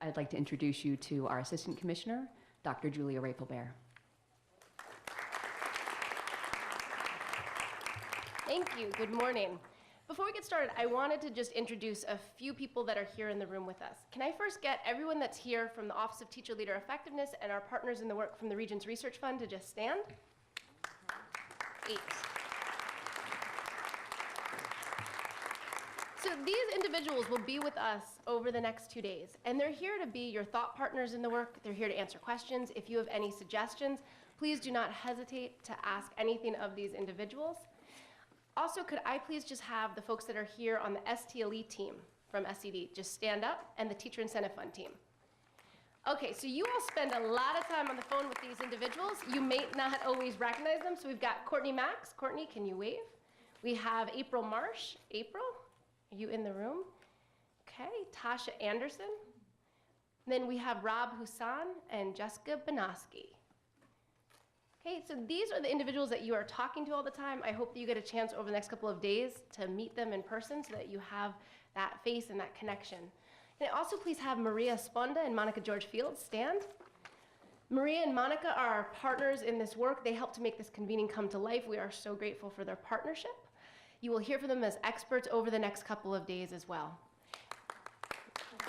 I'd like to introduce you to our Assistant Commissioner, Dr. Julia Rapelbear. Thank you. Good morning. Before we get started, I wanted to just introduce a few people that are here in the room with us. Can I first get everyone that's here from the Office of Teacher Leader Effectiveness and our partners in the work from the Regents Research Fund to just stand? 8. So these individuals will be with us over the next 2 days, and they're here to be your thought partners in the work. They're here to answer questions. If you have any suggestions, please do not hesitate to ask anything of these individuals. Also, could I please just have the folks that are here on the STLE team from SED just stand up, and the Teacher Incentive Fund team. Okay, so you all spend a lot of time on the phone with these individuals. You may not always recognize them. So we've got Courtney Max. Courtney, can you wave? We have April Marsh. April, are you in the room? Okay, Tasha Anderson. Then we have Rob Hussan and Jessica Banoski. Okay, so these are the individuals that you are talking to all the time. I hope that you get a chance over the next couple of days to meet them in person so that you have that face and that connection. And also please have Maria Sponda and Monica George Fields stand. Maria and Monica are our partners in this work. They help to make this convening come to life. We are so grateful for their partnership. You will hear from them as experts over the next couple of days as well.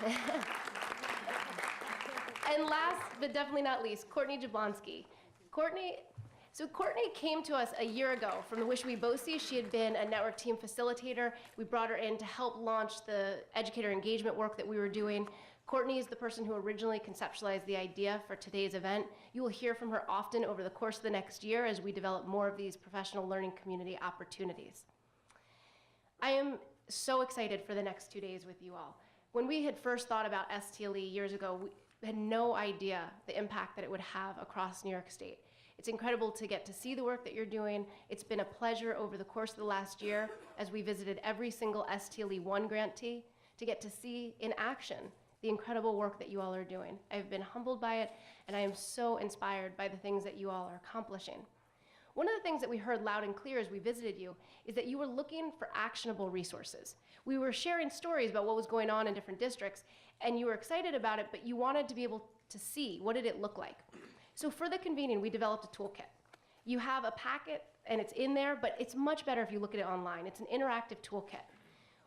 And last, but definitely not least, Courtney Jablonski. Courtney came to us a year ago from the Wish We BOCES. She had been a network team facilitator. We brought her in to help launch the educator engagement work that we were doing. Courtney is the person who originally conceptualized the idea for today's event. You will hear from her often over the course of the next year as we develop more of these professional learning community opportunities. I am so excited for the next 2 days with you all. When we had first thought about STLE years ago, we had no idea the impact that it would have across New York State. It's incredible to get to see the work that you're doing. It's been a pleasure over the course of the last year as we visited every single STLE 1 grantee to get to see in action the incredible work that you all are doing. I've been humbled by it, and I am so inspired by the things that you all are accomplishing. One of the things that we heard loud and clear as we visited you is that you were looking for actionable resources. We were sharing stories about what was going on in different districts, and you were excited about it, but you wanted to be able to see what did it look like. So for the convening, we developed a toolkit. You have a packet, and it's in there, but it's much better if you look at it online. It's an interactive toolkit.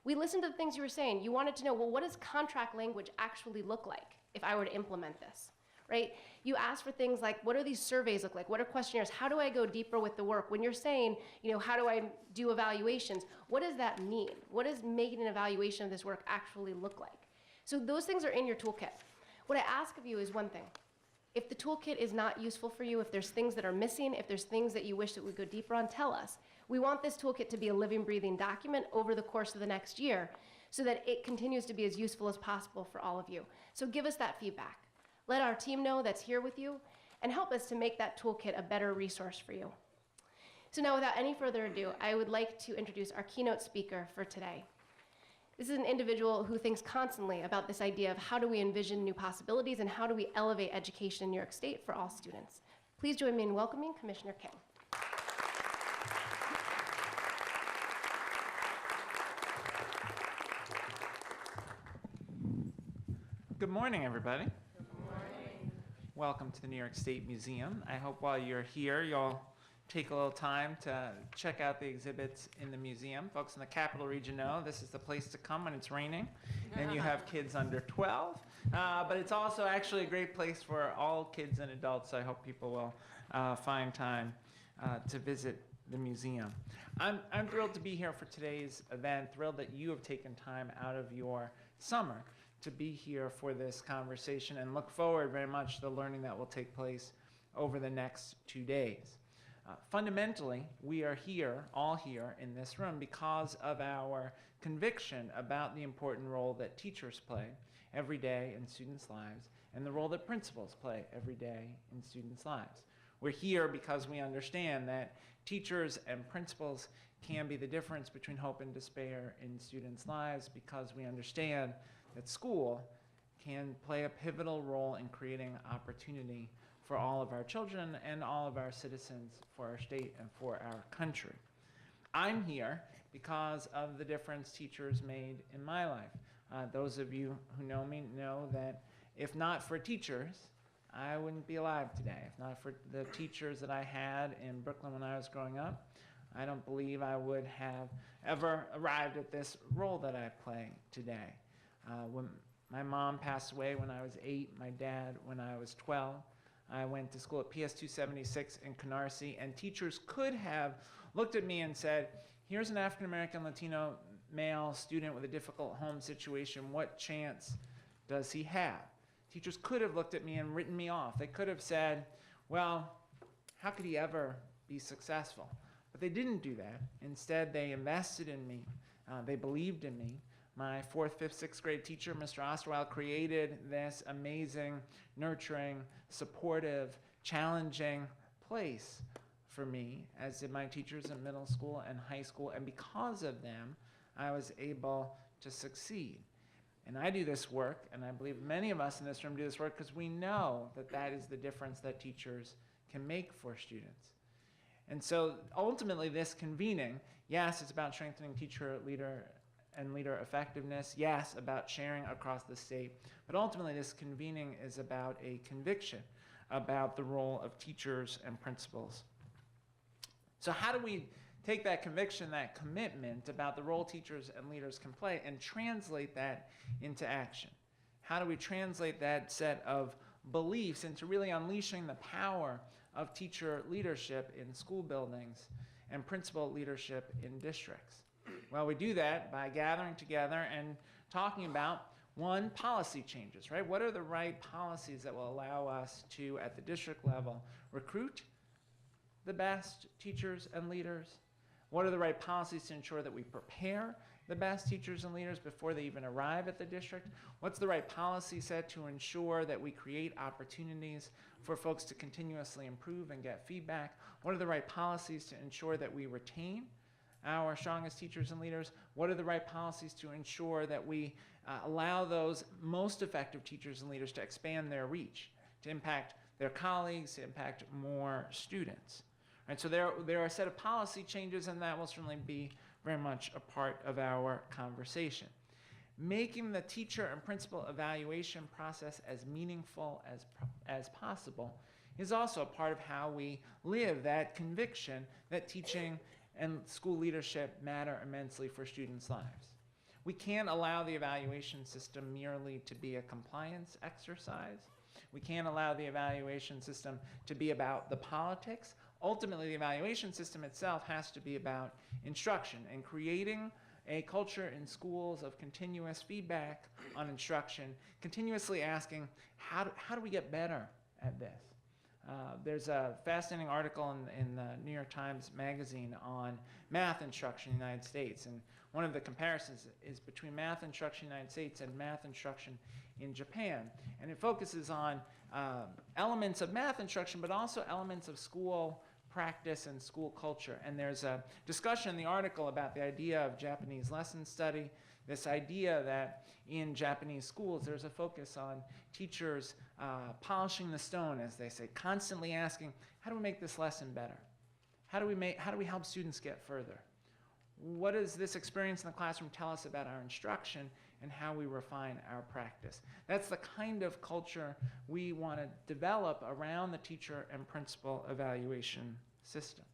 We listened to the things you were saying. You wanted to know, well, what does contract language actually look like if I were to implement this? Right? You ask for things like, what do these surveys look like? What are questionnaires? How do I go deeper with the work? When you're saying, how do I do evaluations? What does that mean? What does making an evaluation of this work actually look like? So those things are in your toolkit. What I ask of you is one thing. If the toolkit is not useful for you, if there's things that are missing, if there's things that you wish that we go deeper on, tell us. We want this toolkit to be a living, breathing document over the course of the next year so that it continues to be as useful as possible for all of you. So give us that feedback. Let our team know that's here with you and help us to make that toolkit a better resource for you. So now without any further ado, I would like to introduce our keynote speaker for today. This is an individual who thinks constantly about this idea of how do we envision new possibilities and how do we elevate education in New York State for all students. Please join me in welcoming Commissioner King. Good morning, everybody. Good morning. Welcome to the New York State Museum. I hope while you're here, you'll take a little time to check out the exhibits in the museum. Folks in the Capital Region know this is the place to come when it's raining and you have kids under 12. But it's also actually a great place for all kids and adults. So I hope people will find time to visit the museum. I'm thrilled to be here for today's event, thrilled that you have taken time out of your summer to be here for this conversation and look forward very much to the learning that will take place over the next 2 days. Fundamentally, we are here, all here in this room, because of our conviction about the important role that teachers play every day in students' lives and the role that principals play every day in students' lives. We're here because we understand that teachers and principals can be the difference between hope and despair in students' lives, because we understand that school can play a pivotal role in creating opportunity for all of our children and all of our citizens, for our state and for our country. I'm here because of the difference teachers made in my life. Those of you who know me know that If not for teachers, I wouldn't be alive today. If not for the teachers that I had in Brooklyn when I was growing up, I don't believe I would have ever arrived at this role that I play today. When my mom passed away when I was 8, my dad when I was 12. I went to school at PS 276 in Canarsie, and teachers could have looked at me and said, here's an African American Latino male student with a difficult home situation. What chance does he have? Teachers could have looked at me and written me off. They could have said, well, how could he ever be successful? But they didn't do that. Instead, they invested in me. They believed in me. My 4th, 5th, 6th grade teacher, Mr. Osterweill, created this amazing, nurturing, supportive, challenging place for me, as did my teachers in middle school and high school. And because of them, I was able to succeed. And I do this work, and I believe many of us in this room do this work because we know that that is the difference that teachers can make for students. And so ultimately this convening, yes, it's about strengthening teacher, leader, and leader effectiveness, yes, about sharing across the state, but ultimately this convening is about a conviction about the role of teachers and principals. So how do we take that conviction, that commitment about the role teachers and leaders can play and translate that into action? How do we translate that set of beliefs into really unleashing the power of teacher leadership in school buildings and principal leadership in districts? Well, we do that by gathering together and talking about, one, policy changes, right? What are the right policies that will allow us to, at the district level, recruit the best teachers and leaders? What are the right policies to ensure that we prepare the best teachers and leaders before they even arrive at the district? What's the right policy set to ensure that we create opportunities for folks to continuously improve and get feedback? What are the right policies to ensure that we retain our strongest teachers and leaders? What are the right policies to ensure that we allow those most effective teachers and leaders to expand their reach, to impact their colleagues, to impact more students? Right, so there are a set of policy changes, and that will certainly be very much a part of our conversation. Making the teacher and principal evaluation process as meaningful as possible is also a part of how we live that conviction that teaching and school leadership matter immensely for students' lives. We can't allow the evaluation system merely to be a compliance exercise. We can't allow the evaluation system to be about the politics. Ultimately, the evaluation system itself has to be about instruction and creating a culture in schools of continuous feedback on instruction, continuously asking, how do we get better at this? There's a fascinating article in the New York Times Magazine on math instruction in the United States. And one of the comparisons is between math instruction in the United States and math instruction in Japan. And it focuses on elements of math instruction, but also elements of school practice and school culture. And there's a discussion in the article about the idea of Japanese lesson study, this idea that in Japanese schools there's a focus on teachers polishing the stone, as they say, constantly asking, how do we make this lesson better? How do we help students get further? What does this experience in the classroom tell us about our instruction and how we refine our practice? That's the kind of culture we want to develop around the teacher and principal evaluation system.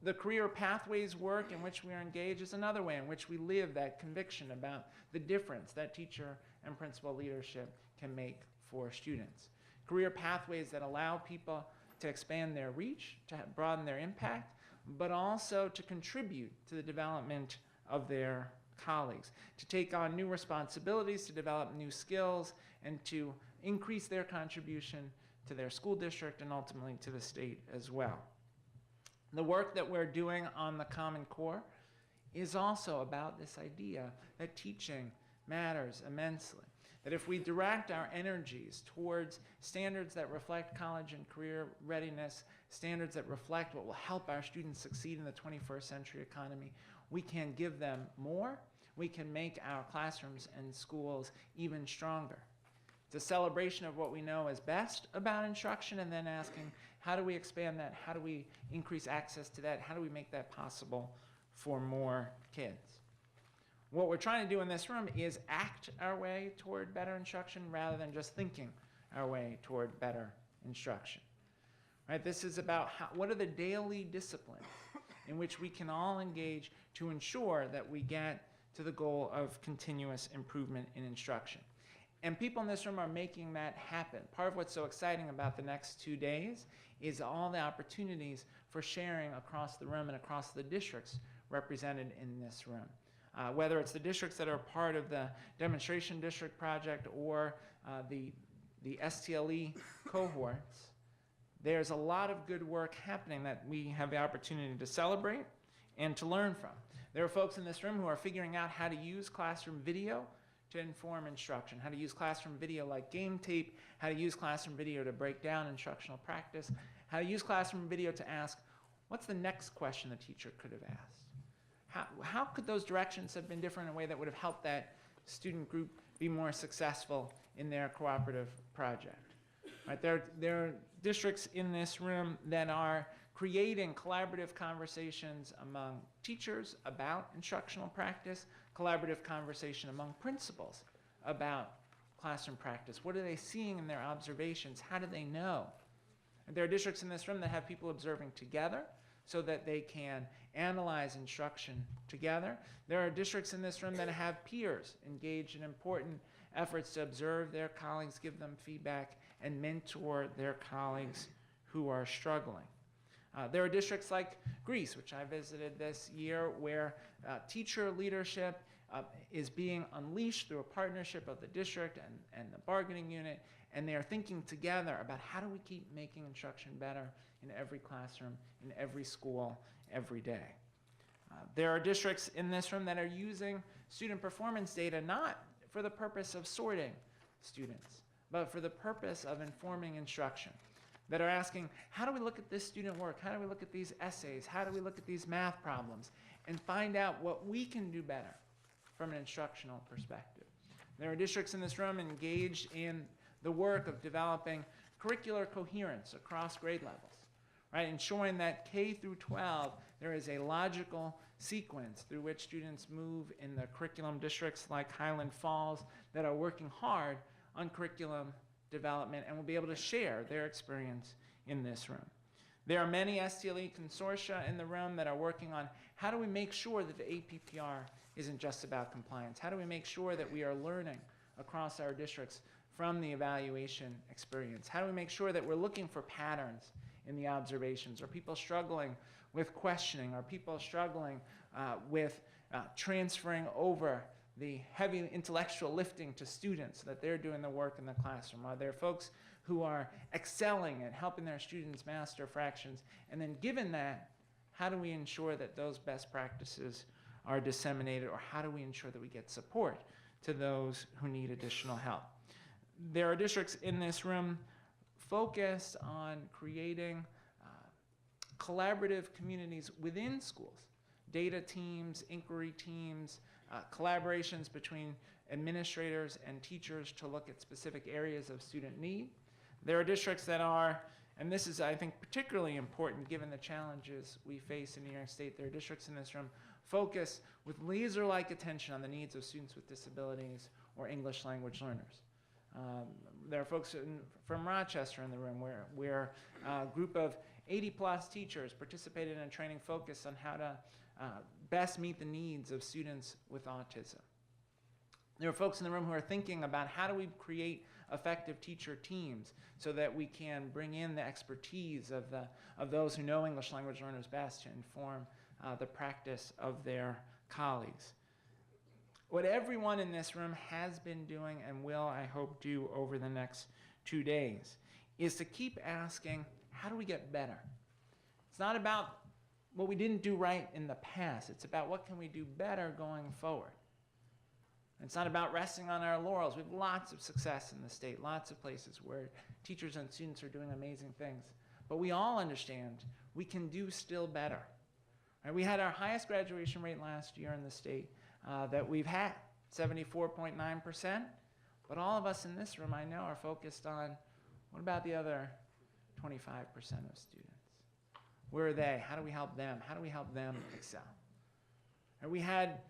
The career pathways work in which we are engaged is another way in which we live that conviction about the difference that teacher and principal leadership can make for students. Career pathways that allow people to expand their reach, to broaden their impact, but also to contribute to the development of their colleagues, to take on new responsibilities, to develop new skills, and to increase their contribution to their school district and ultimately to the state as well. The work that we're doing on the Common Core is also about this idea that teaching matters immensely. That if we direct our energies towards standards that reflect college and career readiness, standards that reflect what will help our students succeed in the 21st century economy, we can give them more. We can make our classrooms and schools even stronger. It's a celebration of what we know is best about instruction, and then asking, how do we expand that? How do we increase access to that? How do we make that possible for more kids? What we're trying to do in this room is act our way toward better instruction rather than just thinking our way toward better instruction. Right? This is about what are the daily disciplines in which we can all engage to ensure that we get to the goal of continuous improvement in instruction. And people in this room are making that happen. Part of what's so exciting about the next 2 days is all the opportunities for sharing across the room and across the districts represented in this room. Whether it's the districts that are part of the demonstration district project or the STLE cohorts, there's a lot of good work happening that we have the opportunity to celebrate and to learn from. There are folks in this room who are figuring out how to use classroom video to inform instruction, how to use classroom video like game tape, how to use classroom video to break down instructional practice, how to use classroom video to ask, what's the next question the teacher could have asked? How could those directions have been different in a way that would have helped that student group be more successful in their cooperative project? Right? There are districts in this room that are creating collaborative conversations among teachers about instructional practice, collaborative conversation among principals about classroom practice. What are they seeing in their observations? How do they know? And there are districts in this room that have people observing together so that they can analyze instruction together. There are districts in this room that have peers engaged in important efforts to observe their colleagues, give them feedback, and mentor their colleagues who are struggling. There are districts like Greece, which I visited this year, where teacher leadership is being unleashed through a partnership of the district and the bargaining unit, and they are thinking together about how do we keep making instruction better in every classroom, in every school, every day. There are districts in this room that are using student performance data not for the purpose of sorting students, but for the purpose of informing instruction, that are asking, how do we look at this student work? How do we look at these essays? How do we look at these math problems? And find out what we can do better from an instructional perspective. There are districts in this room engaged in the work of developing curricular coherence across grade levels, right? Ensuring that K through 12, there is a logical sequence through which students move in the curriculum districts like Highland Falls that are working hard on curriculum development and will be able to share their experience in this room. There are many STLE consortia in the room that are working on how do we make sure that the APPR isn't just about compliance? How do we make sure that we are learning across our districts from the evaluation experience? How do we make sure that we're looking for patterns in the observations? Are people struggling with questioning? Are people struggling with transferring over the heavy intellectual lifting to students so that they're doing the work in the classroom? Are there folks who are excelling at helping their students master fractions? And then given that, how do we ensure that those best practices are disseminated, or how do we ensure that we get support to those who need additional help? There are districts in this room focused on creating collaborative communities within schools, data teams, inquiry teams, collaborations between administrators and teachers to look at specific areas of student need. There are districts that are, and this is, I think, particularly important given the challenges we face in New York State, there are districts in this room focused with laser-like attention on the needs of students with disabilities or English language learners. There are folks from Rochester in the room where a group of 80-plus teachers participated in a training focused on how to best meet the needs of students with autism. There are folks in the room who are thinking about how do we create effective teacher teams so that we can bring in the expertise of those who know English language learners best to inform the practice of their colleagues. What everyone in this room has been doing and will, I hope, do over the next 2 days is to keep asking, how do we get better? It's not about what we didn't do right in the past. It's about what can we do better going forward. It's not about resting on our laurels. We have lots of success in the state, lots of places where teachers and students are doing amazing things. But we all understand we can do still better. Right? We had our highest graduation rate last year in the state that we've had, 74.9%. But all of us in this room, I know, are focused on what about the other 25% of students? Where are they? How do we help them? How do we help them excel? And we had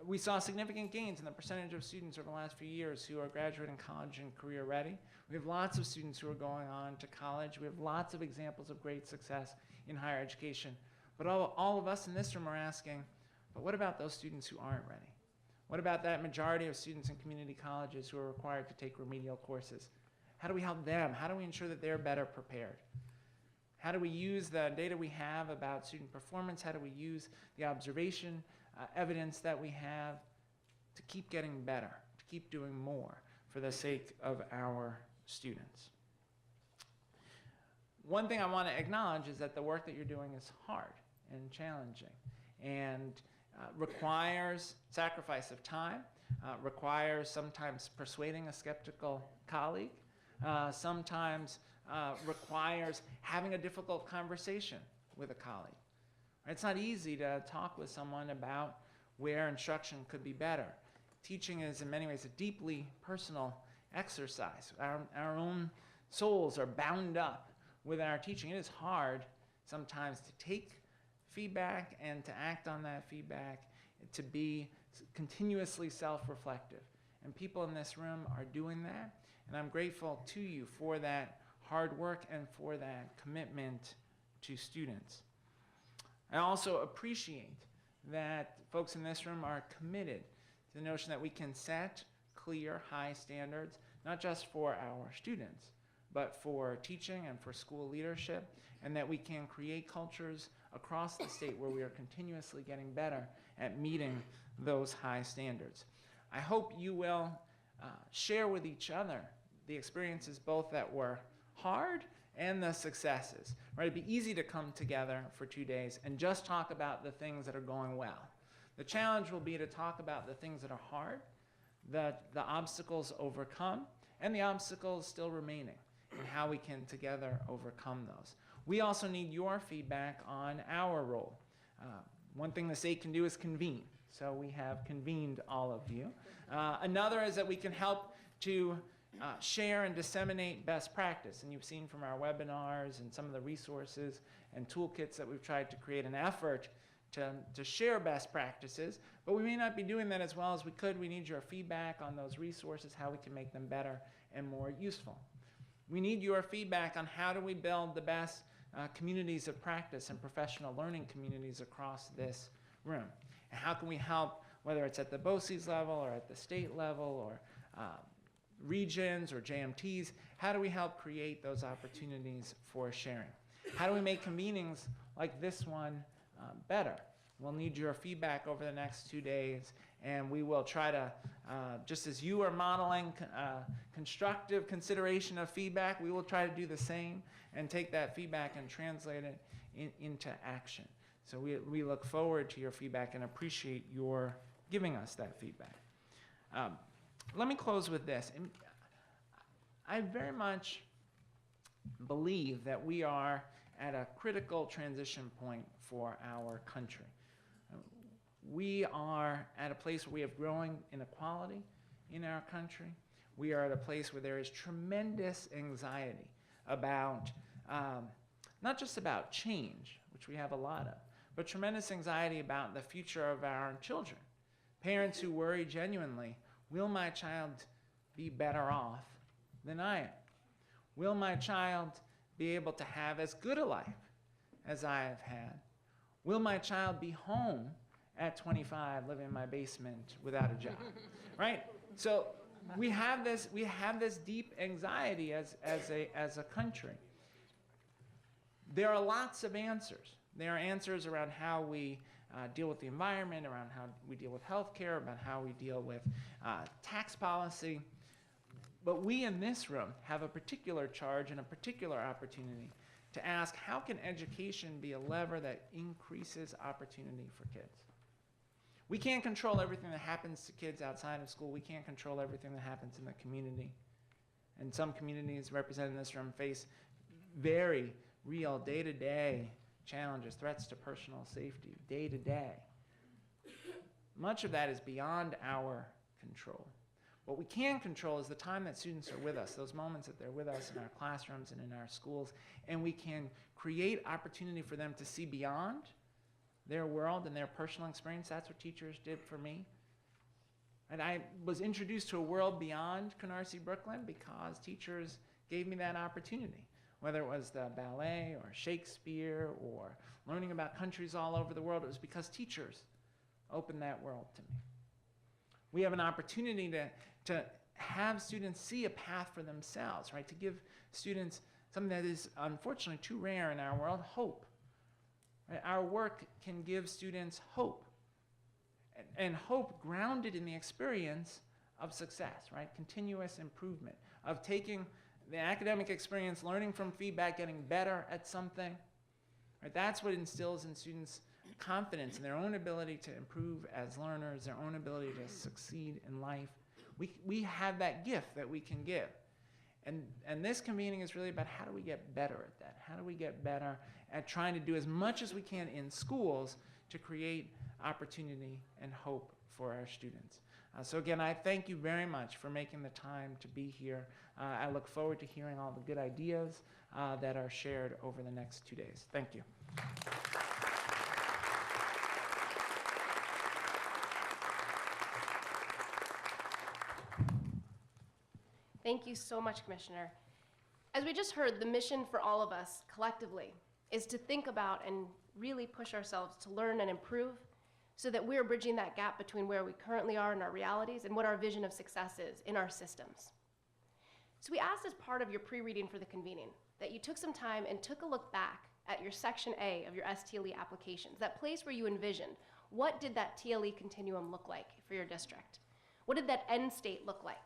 We saw significant gains in the percentage of students over the last few years who are graduating college and career ready. We have lots of students who are going on to college. We have lots of examples of great success in higher education. But all of us in this room are asking, but what about those students who aren't ready? What about that majority of students in community colleges who are required to take remedial courses? How do we help them? How do we ensure that they're better prepared? How do we use the data we have about student performance? How do we use the observation evidence that we have to keep getting better, to keep doing more for the sake of our students? One thing I want to acknowledge is that the work that you're doing is hard and challenging and requires sacrifice of time, requires sometimes persuading a skeptical colleague, sometimes requires having a difficult conversation with a colleague. It's not easy to talk with someone about where instruction could be better. Teaching is in many ways a deeply personal exercise. Our own souls are bound up with our teaching. It is hard sometimes to take feedback and to act on that feedback, to be continuously self-reflective. And people in this room are doing that, and I'm grateful to you for that hard work and for that commitment to students. I also appreciate that folks in this room are committed to the notion that we can set clear, high standards, not just for our students, but for teaching and for school leadership, and that we can create cultures across the state where we are continuously getting better at meeting those high standards. I hope you will share with each other the experiences both that were hard and the successes. Right? It'd be easy to come together for 2 days and just talk about the things that are going well. The challenge will be to talk about the things that are hard, the obstacles overcome, and the obstacles still remaining, and how we can together overcome those. We also need your feedback on our role. One thing the state can do is convene. So we have convened all of you. Another is that we can help to share and disseminate best practice. And you've seen from our webinars and some of the resources and toolkits that we've tried to create an effort to share best practices. But we may not be doing that as well as we could. We need your feedback on those resources, how we can make them better and more useful. We need your feedback on how do we build the best communities of practice and professional learning communities across this room. And how can we help, whether it's at the BOCES level or at the state level or regions or JMTs, how do we help create those opportunities for sharing? How do we make convenings like this one better? We'll need your feedback over the next 2 days, and we will try to, just as you are modeling constructive consideration of feedback, we will try to do the same and take that feedback and translate it into action. So we look forward to your feedback and appreciate your giving us that feedback. Let me close with this. I very much believe that we are at a critical transition point for our country. We are at a place where we have growing inequality in our country. We are at a place where there is tremendous anxiety about, not just about change, which we have a lot of, but tremendous anxiety about the future of our children. Parents who worry genuinely, will my child be better off than I am? Will my child be able to have as good a life as I have had? Will my child be home at 25 living in my basement without a job? Right? So we have this deep anxiety as a country. There are lots of answers. There are answers around how we deal with the environment, around how we deal with healthcare, about how we deal with tax policy. But we in this room have a particular charge and a particular opportunity to ask, how can education be a lever that increases opportunity for kids? We can't control everything that happens to kids outside of school. We can't control everything that happens in the community. And some communities represented in this room face very real day-to-day challenges, threats to personal safety, day to day. Much of that is beyond our control. What we can control is the time that students are with us, those moments that they're with us in our classrooms and in our schools, and we can create opportunity for them to see beyond their world and their personal experience. That's what teachers did for me. And I was introduced to a world beyond Canarsie Brooklyn because teachers gave me that opportunity, whether it was the ballet or Shakespeare or learning about countries all over the world. It was because teachers opened that world to me. We have an opportunity to have students see a path for themselves, right? To give students something that is unfortunately too rare in our world, hope. Right? Our work can give students hope, and hope grounded in the experience of success, right? Continuous improvement, of taking the academic experience, learning from feedback, getting better at something. Right? That's what instills in students confidence in their own ability to improve as learners, their own ability to succeed in life. We have that gift that we can give. And this convening is really about how do we get better at that? How do we get better at trying to do as much as we can in schools to create opportunity and hope for our students? So again, I thank you very much for making the time to be here. I look forward to hearing all the good ideas that are shared over the next 2 days. Thank you. Thank you so much, Commissioner. As we just heard, the mission for all of us collectively is to think about and really push ourselves to learn and improve so that we're bridging that gap between where we currently are in our realities and what our vision of success is in our systems. So we asked as part of your pre-reading for the convening that you took some time and took a look back at your Section A of your STLE applications, that place where you envisioned what did that TLE continuum look like for your district? What did that end state look like?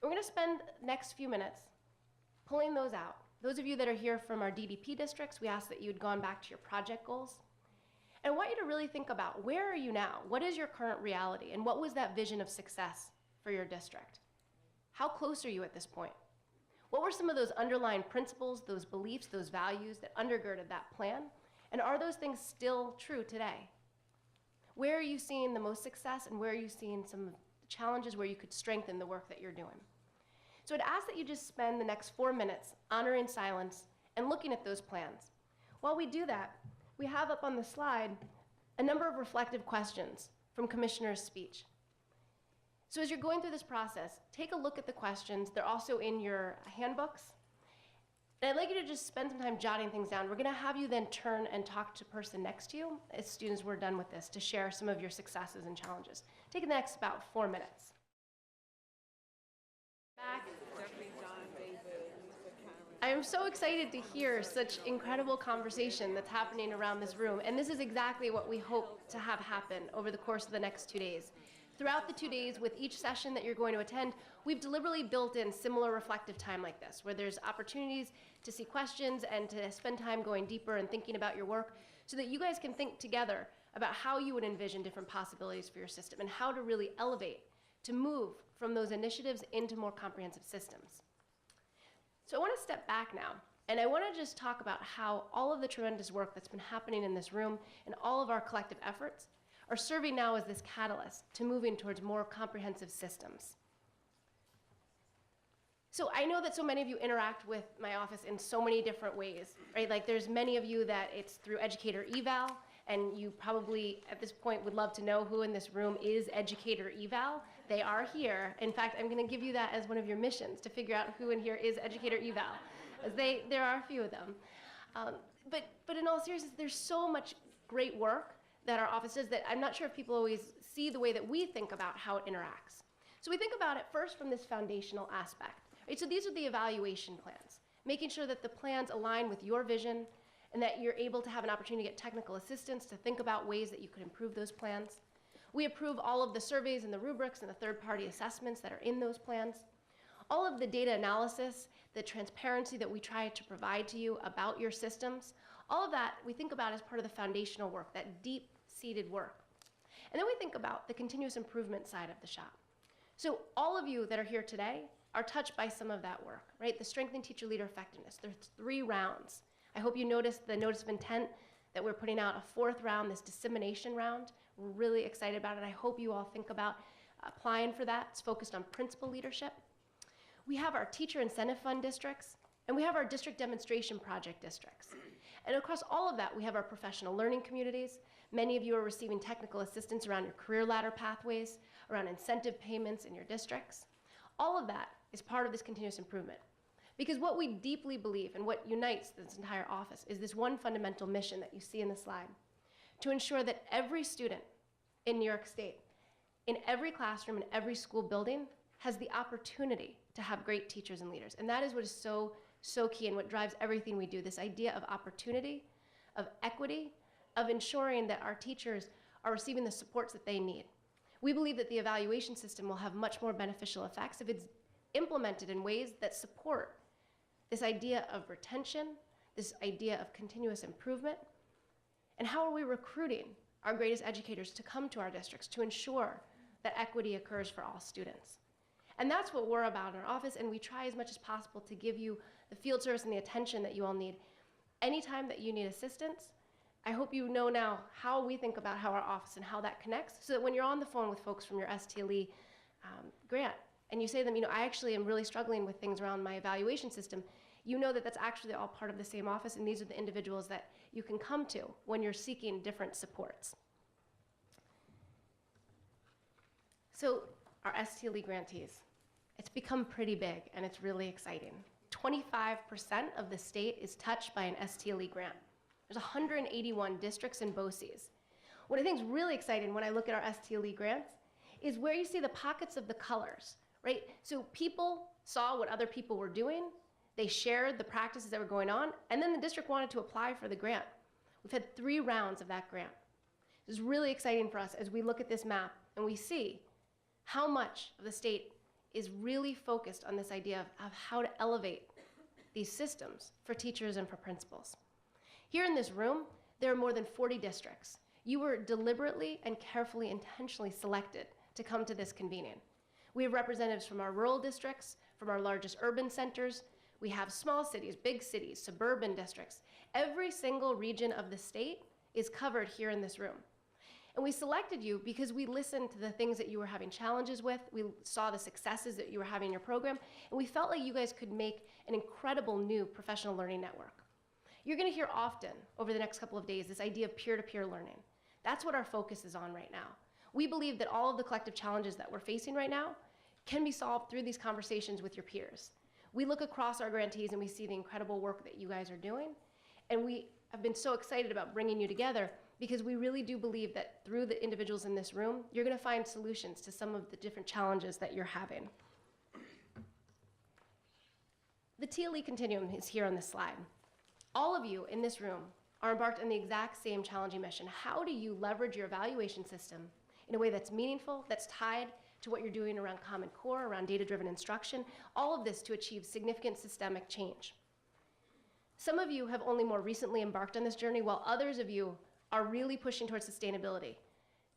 We're going to spend the next few minutes pulling those out. Those of you that are here from our DDP districts, we ask that you had gone back to your project goals. And I want you to really think about, where are you now? What is your current reality? And what was that vision of success for your district? How close are you at this point? What were some of those underlying principles, those beliefs, those values that undergirded that plan? And are those things still true today? Where are you seeing the most success, and where are you seeing some challenges where you could strengthen the work that you're doing? So I'd ask that you just spend the next 4 minutes honoring silence and looking at those plans. While we do that, we have up on the slide a number of reflective questions from Commissioner's speech. So as you're going through this process, take a look at the questions. They're also in your handbooks. And I'd like you to just spend some time jotting things down. We're going to have you then turn and talk to the person next to you as soon as we're done with this to share some of your successes and challenges. Take the next about 4 minutes. Back. I am so excited to hear such incredible conversation that's happening around this room, and this is exactly what we hope to have happen over the course of the next 2 days. Throughout the 2 days, with each session that you're going to attend, we've deliberately built in similar reflective time like this, where there's opportunities to see questions and to spend time going deeper and thinking about your work so that you guys can think together about how you would envision different possibilities for your system and how to really elevate, to move from those initiatives into more comprehensive systems. So I want to step back now, and I want to just talk about how all of the tremendous work that's been happening in this room and all of our collective efforts are serving now as this catalyst to moving towards more comprehensive systems. So I know that so many of you interact with my office in so many different ways, right? Like there's many of you that it's through Educator Eval, and you probably at this point would love to know who in this room is Educator Eval. They are here. In fact, I'm going to give you that as one of your missions, to figure out who in here is Educator Eval, as there are a few of them. But in all seriousness, there's so much great work that our office does that I'm not sure if people always see the way that we think about how it interacts. So we think about it first from this foundational aspect. Right? So these are the evaluation plans, making sure that the plans align with your vision and that you're able to have an opportunity to get technical assistance to think about ways that you could improve those plans. We approve all of the surveys and the rubrics and the third-party assessments that are in those plans. All of the data analysis, the transparency that we try to provide to you about your systems, all of that we think about as part of the foundational work, that deep-seated work. And then we think about the continuous improvement side of the shop. So all of you that are here today are touched by some of that work, right? The Strengthening Teacher Leader Effectiveness. There's 3 rounds. I hope you noticed the notice of intent that we're putting out a 4th round, this dissemination round. We're really excited about it. I hope you all think about applying for that. It's focused on principal leadership. We have our Teacher Incentive Fund districts, and we have our District Demonstration Project districts. And across all of that, we have our professional learning communities. Many of you are receiving technical assistance around your career ladder pathways. around incentive payments in your districts. All of that is part of this continuous improvement. Because what we deeply believe and what unites this entire office is this one fundamental mission that you see in the slide, to ensure that every student in New York State, in every classroom, in every school building, has the opportunity to have great teachers and leaders. And that is what is so key and what drives everything we do, this idea of opportunity, of equity, of ensuring that our teachers are receiving the supports that they need. We believe that the evaluation system will have much more beneficial effects if it's implemented in ways that support this idea of retention, this idea of continuous improvement, and how are we recruiting our greatest educators to come to our districts to ensure that equity occurs for all students. And that's what we're about in our office, and we try as much as possible to give you the field service and the attention that you all need. Anytime that you need assistance, I hope you know now how we think about how our office and how that connects, so that when you're on the phone with folks from your STLE grant, and you say to them, I actually am really struggling with things around my evaluation system, you know that that's actually all part of the same office, and these are the individuals that you can come to when you're seeking different supports. So our STLE grantees, it's become pretty big, and it's really exciting. 25% of the state is touched by an STLE grant. There's 181 districts and BOCES. What I think is really exciting when I look at our STLE grants is where you see the pockets of the colors, right? So people saw what other people were doing, they shared the practices that were going on, and then the district wanted to apply for the grant. We've had 3 rounds of that grant. This is really exciting for us as we look at this map and we see how much of the state is really focused on this idea of how to elevate these systems for teachers and for principals. Here in this room, there are more than 40 districts. You were deliberately and carefully, intentionally selected to come to this convening. We have representatives from our rural districts, from our largest urban centers. We have small cities, big cities, suburban districts. Every single region of the state is covered here in this room. And we selected you because we listened to the things that you were having challenges with. We saw the successes that you were having in your program, and we felt like you guys could make an incredible new professional learning network. You're gonna hear often over the next couple of days this idea of peer-to-peer learning. That's what our focus is on right now. We believe that all of the collective challenges that we're facing right now can be solved through these conversations with your peers. We look across our grantees and we see the incredible work that you guys are doing, and we have been so excited about bringing you together because we really do believe that through the individuals in this room, you're gonna find solutions to some of the different challenges that you're having. The TLE continuum is here on this slide. All of you in this room are embarked on the exact same challenging mission. How do you leverage your evaluation system in a way that's meaningful, that's tied to what you're doing around Common Core, around data-driven instruction, all of this to achieve significant systemic change? Some of you have only more recently embarked on this journey, while others of you are really pushing towards sustainability.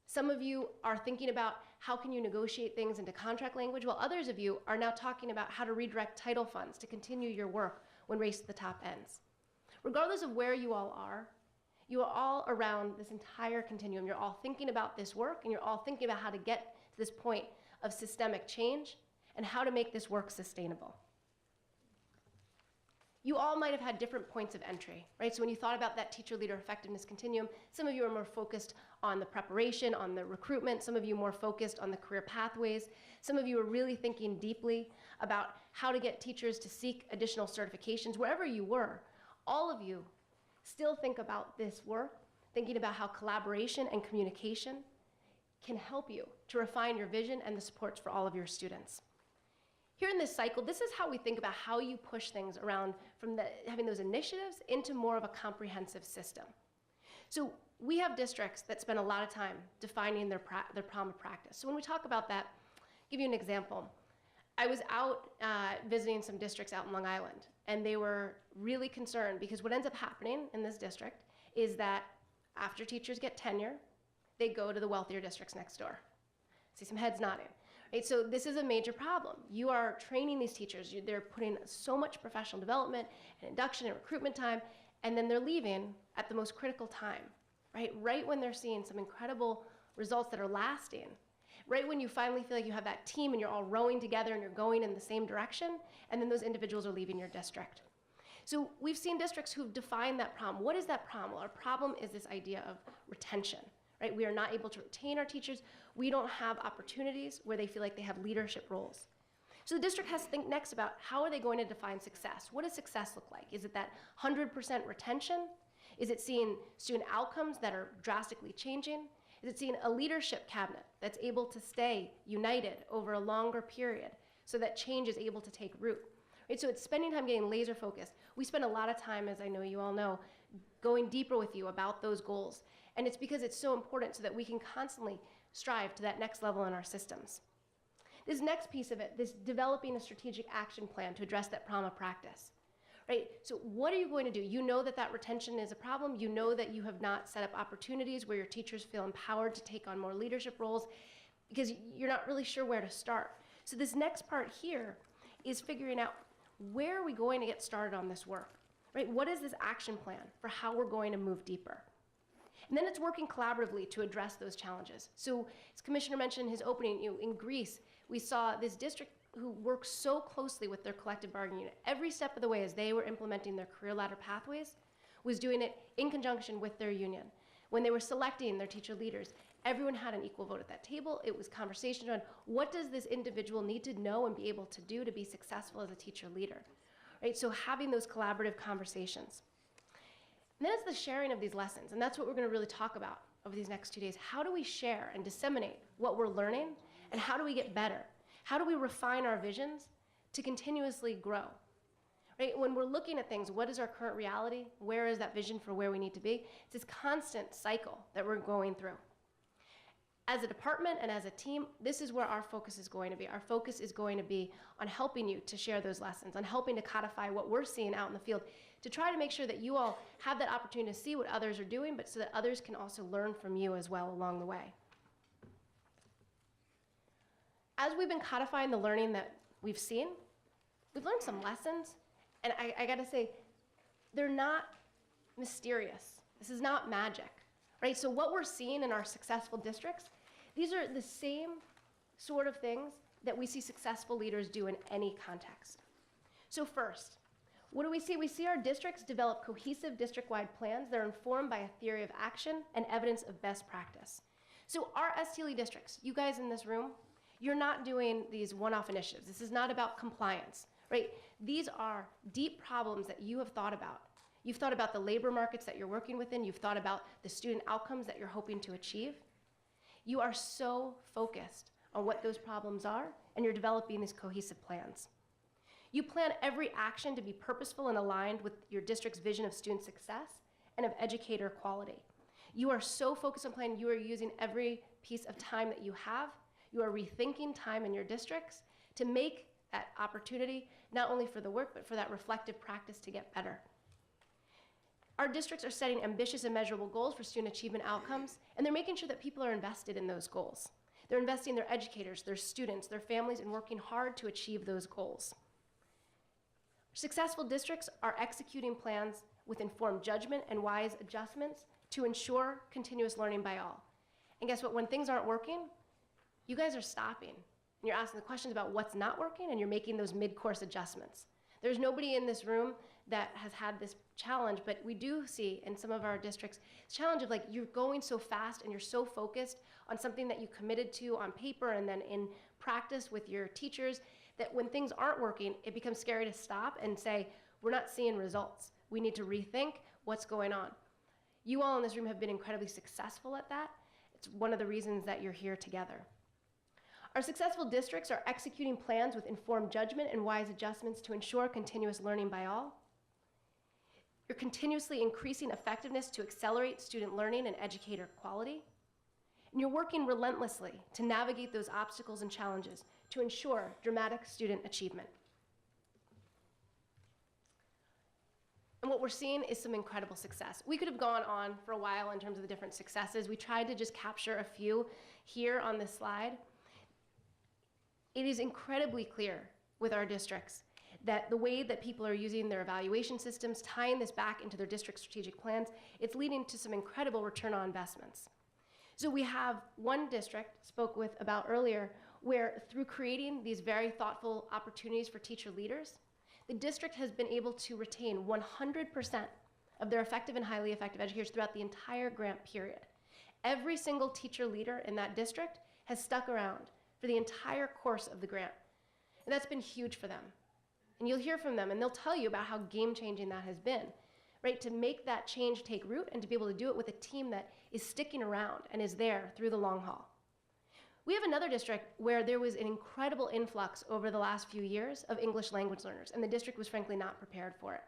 Some of you are thinking about how can you negotiate things into contract language, while others of you are now talking about how to redirect title funds to continue your work when Race to the Top ends. Regardless of where you all are all around this entire continuum. You're all thinking about this work, and you're all thinking about how to get to this point of systemic change and how to make this work sustainable. You all might have had different points of entry, right? So when you thought about that teacher-leader effectiveness continuum, some of you are more focused on the preparation, on the recruitment, some of you more focused on the career pathways, some of you are really thinking deeply about how to get teachers to seek additional certifications. Wherever you were, all of you still think about this work, thinking about how collaboration and communication can help you to refine your vision and the supports for all of your students. Here in this cycle, this is how we think about how you push things around from having those initiatives into more of a comprehensive system. So we have districts that spend a lot of time defining their problem of practice. So when we talk about that, I'll give you an example. I was out visiting some districts out in Long Island, and they were really concerned because what ends up happening in this district is that after teachers get tenure, they go to the wealthier districts next door. See some heads nodding. Right, so this is a major problem. You are training these teachers. They're putting so much professional development and induction and recruitment time, and then they're leaving at the most critical time, right? Right when they're seeing some incredible results that are lasting. Right when you finally feel like you have that team and you're all rowing together and you're going in the same direction, and then those individuals are leaving your district. So we've seen districts who've defined that problem. What is that problem? Well, our problem is this idea of retention, right? We are not able to retain our teachers. We don't have opportunities where they feel like they have leadership roles. So the district has to think next about how are they going to define success? What does success look like? Is it that 100% retention? Is it seeing student outcomes that are drastically changing? Is it seeing a leadership cabinet that's able to stay united over a longer period so that change is able to take root? Right, so it's spending time getting laser focused. We spend a lot of time, as I know you all know, going deeper with you about those goals. And it's because it's so important so that we can constantly strive to that next level in our systems. This next piece of it, this developing a strategic action plan to address that problem of practice, right? So what are you going to do? You know that retention is a problem. You know that you have not set up opportunities where your teachers feel empowered to take on more leadership roles because you're not really sure where to start. So this next part here is figuring out where are we going to get started on this work, right? What is this action plan for how we're going to move deeper? And then it's working collaboratively to address those challenges. So as Commissioner mentioned in his opening, in Greece, we saw this district who worked so closely with their collective bargaining unit. Every step of the way as they were implementing their career ladder pathways was doing it in conjunction with their union. When they were selecting their teacher leaders, everyone had an equal vote at that table. It was conversation around what does this individual need to know and be able to do to be successful as a teacher leader, right? So having those collaborative conversations. And then it's the sharing of these lessons, and that's what we're going to really talk about over these next 2 days. How do we share and disseminate what we're learning, and how do we get better? How do we refine our visions to continuously grow? Right? When we're looking at things, what is our current reality? Where is that vision for where we need to be? It's this constant cycle that we're going through. As a department and as a team, this is where our focus is going to be. Our focus is going to be on helping you to share those lessons, on helping to codify what we're seeing out in the field, to try to make sure that you all have that opportunity to see what others are doing, but so that others can also learn from you as well along the way. As we've been codifying the learning that we've seen, we've learned some lessons, and I gotta say, they're not mysterious. This is not magic, right? So what we're seeing in our successful districts, these are the same sort of things that we see successful leaders do in any context. So first, what do we see? We see our districts develop cohesive district-wide plans that are informed by a theory of action and evidence of best practice. So our STLE districts, you guys in this room, you're not doing these one-off initiatives. This is not about compliance, right? These are deep problems that you have thought about. You've thought about the labor markets that you're working within. You've thought about the student outcomes that you're hoping to achieve. You are so focused on what those problems are, and you're developing these cohesive plans. You plan every action to be purposeful and aligned with your district's vision of student success and of educator quality. You are so focused on planning, you are using every piece of time that you have. You are rethinking time in your districts to make that opportunity, not only for the work, but for that reflective practice to get better. Our districts are setting ambitious and measurable goals for student achievement outcomes, and they're making sure that people are invested in those goals. They're investing in their educators, their students, their families, and working hard to achieve those goals. Successful districts are executing plans with informed judgment and wise adjustments to ensure continuous learning by all. And guess what? When things aren't working, you guys are stopping. And you're asking the questions about what's not working, and you're making those mid-course adjustments. There's nobody in this room that has had this challenge, but we do see in some of our districts, this challenge of like, you're going so fast and you're so focused on something that you committed to on paper and then in practice with your teachers, that when things aren't working, it becomes scary to stop and say, we're not seeing results. We need to rethink what's going on. You all in this room have been incredibly successful at that. It's one of the reasons that you're here together. Our successful districts are executing plans with informed judgment and wise adjustments to ensure continuous learning by all. You're continuously increasing effectiveness to accelerate student learning and educator quality. And you're working relentlessly to navigate those obstacles and challenges to ensure dramatic student achievement. And what we're seeing is some incredible success. We could have gone on for a while in terms of the different successes. We tried to just capture a few here on this slide. It is incredibly clear with our districts that the way that people are using their evaluation systems, tying this back into their district strategic plans, it's leading to some incredible return on investments. So we have one district, spoke with about earlier, where through creating these very thoughtful opportunities for teacher leaders, the district has been able to retain 100% of their effective and highly effective educators throughout the entire grant period. Every single teacher leader in that district has stuck around for the entire course of the grant. And that's been huge for them. And you'll hear from them, and they'll tell you about how game-changing that has been, right? To make that change take root and to be able to do it with a team that is sticking around and is there through the long haul. We have another district where there was an incredible influx over the last few years of English language learners, and the district was frankly not prepared for it.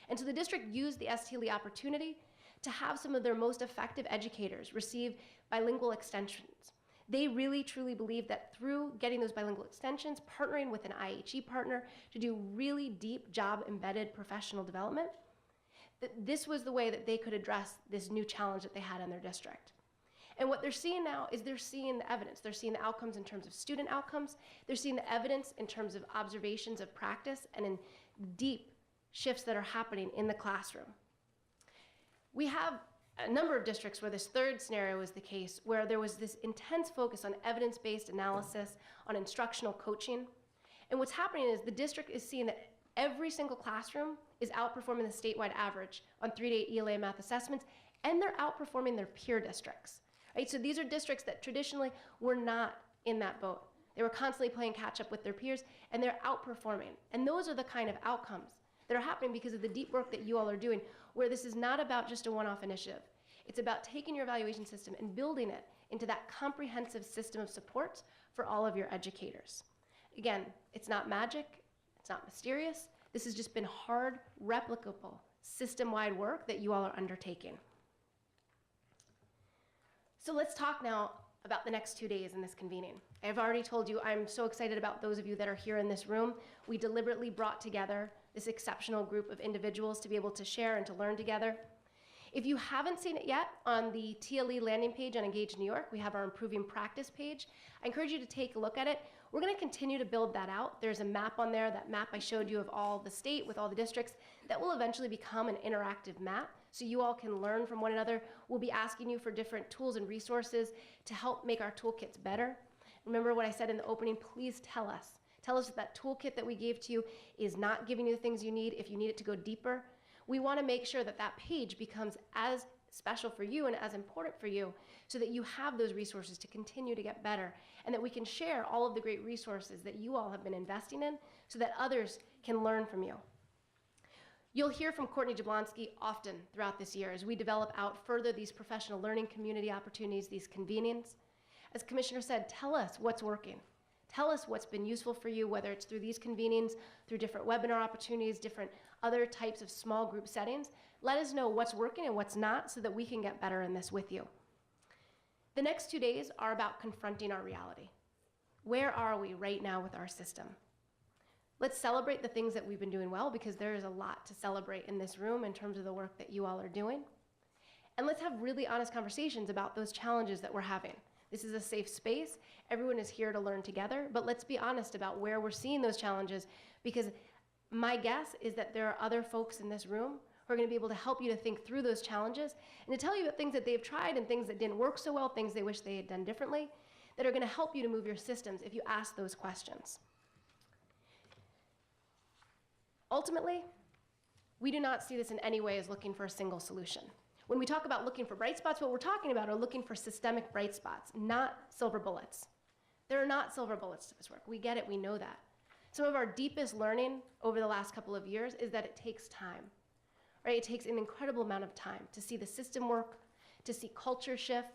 And so the district used the STLE opportunity to have some of their most effective educators receive bilingual extensions. They really, truly believe that through getting those bilingual extensions, partnering with an IHE partner to do really deep job-embedded professional development, that this was the way that they could address this new challenge that they had in their district. And what they're seeing now is they're seeing the evidence. They're seeing the outcomes in terms of student outcomes. They're seeing the evidence in terms of observations of practice and in deep shifts that are happening in the classroom. We have a number of districts where this third scenario is the case, where there was this intense focus on evidence-based analysis, on instructional coaching. And what's happening is the district is seeing that every single classroom is outperforming the statewide average on 3-to-8 ELA math assessments, and they're outperforming their peer districts. Right? So these are districts that traditionally were not in that boat. They were constantly playing catch up with their peers, and they're outperforming. And those are the kind of outcomes that are happening because of the deep work that you all are doing, where this is not about just a one-off initiative. It's about taking your evaluation system and building it into that comprehensive system of supports for all of your educators. Again, it's not magic, it's not mysterious. This has just been hard, replicable, system-wide work that you all are undertaking. So let's talk now about the next 2 days in this convening. I've already told you I'm so excited about those of you that are here in this room. We deliberately brought together this exceptional group of individuals to be able to share and to learn together. If you haven't seen it yet, on the TLE landing page on Engage New York, we have our Improving Practice page. I encourage you to take a look at it. We're going to continue to build that out. There's a map on there, that map I showed you of all the state with all the districts, that will eventually become an interactive map so you all can learn from one another. We'll be asking you for different tools and resources to help make our toolkits better. Remember what I said in the opening, please tell us. Tell us if that toolkit that we gave to you is not giving you the things you need, if you need it to go deeper. We want to make sure that that page becomes as special for you and as important for you so that you have those resources to continue to get better and that we can share all of the great resources that you all have been investing in so that others can learn from you. You'll hear from Courtney Jablonski often throughout this year as we develop out further these professional learning community opportunities, these convenings. As Commissioner said, tell us what's working. Tell us what's been useful for you, whether it's through these convenings, through different webinar opportunities, different other types of small group settings. Let us know what's working and what's not so that we can get better in this with you. The next 2 days are about confronting our reality. Where are we right now with our system? Let's celebrate the things that we've been doing well because there is a lot to celebrate in this room in terms of the work that you all are doing. And let's have really honest conversations about those challenges that we're having. This is a safe space. Everyone is here to learn together, but let's be honest about where we're seeing those challenges because my guess is that there are other folks in this room who are going to be able to help you to think through those challenges and to tell you about things that they've tried and things that didn't work so well, things they wish they had done differently, that are going to help you to move your systems if you ask those questions. Ultimately, we do not see this in any way as looking for a single solution. When we talk about looking for bright spots, what we're talking about are looking for systemic bright spots, not silver bullets. There are not silver bullets to this work. We get it, we know that. Some of our deepest learning over the last couple of years is that it takes time, right? It takes an incredible amount of time to see the system work, to see culture shift,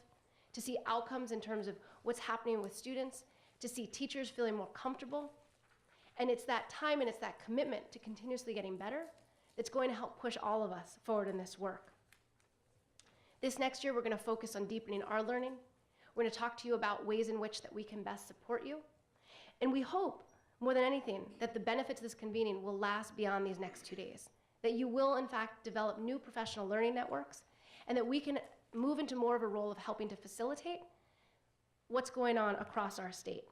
to see outcomes in terms of what's happening with students, to see teachers feeling more comfortable. And it's that time and it's that commitment to continuously getting better that's going to help push all of us forward in this work. This next year, we're going to focus on deepening our learning. We're going to talk to you about ways in which that we can best support you. And we hope, more than anything, that the benefits of this convening will last beyond these next 2 days, that you will, in fact, develop new professional learning networks, and that we can move into more of a role of helping to facilitate what's going on across our state.